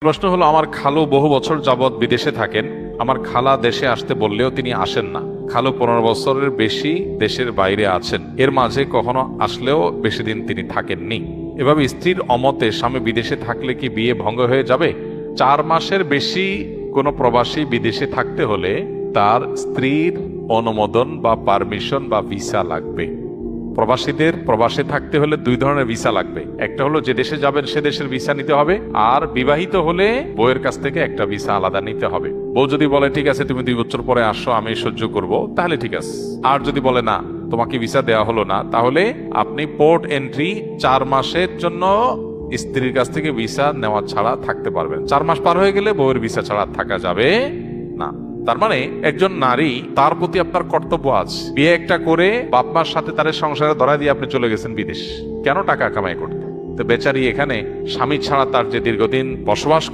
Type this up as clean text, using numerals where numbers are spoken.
প্রশ্ন হলো, আমার খালু বহু বছর যাবৎ বিদেশে থাকেন। আমার খালা দেশে আসতে বললেও তিনি আসেন না। খালু 15 বছরের বেশি দেশের বাইরে আছেন, এর মাঝে কখনো আসলেও বেশি দিন তিনি থাকেননি। এভাবে স্ত্রীর অমতে স্বামী বিদেশে থাকলে কি বিয়ে ভঙ্গ হয়ে যাবে? 4 মাসের বেশি কোনো প্রবাসী বিদেশে থাকতে হলে তার স্ত্রীর অনুমোদন বা পারমিশন বা ভিসা লাগবে। প্রবাসীদের প্রবাসে থাকতে হলে 2 ধরনের ভিসা লাগবে। একটা হলো যে দেশে যাবেন সে দেশের ভিসা নিতে হবে, আর বিবাহিত হলে বউয়ের কাছ থেকে একটা ভিসা আলাদা নিতে হবে। বউ যদি বলে ঠিক আছে তুমি 2 বছর পরে আসো, আমি সহ্য করব, তাহলে ঠিক আছে। আর যদি বলে না, তোমাকে ভিসা দেওয়া হলো না, তাহলে আপনি পোর্ট এন্ট্রি 4 মাসের জন্য স্ত্রীর কাছ থেকে ভিসা নেওয়া ছাড়া থাকতে পারবেন। 4 মাস পার হয়ে গেলে বউয়ের ভিসা ছাড়া থাকা যাবে না। তার মানে একজন নারী, তার প্রতি আপনার কর্তব্য আছে। বিয়ে একটা করে বাপ মার সাথে তার সংসারে ধরা দিয়ে আপনি চলে গেছেন বিদেশ, কেন? টাকা কামাই করতে। তো বেচারি এখানে স্বামী ছাড়া তার যে দীর্ঘদিন বসবাস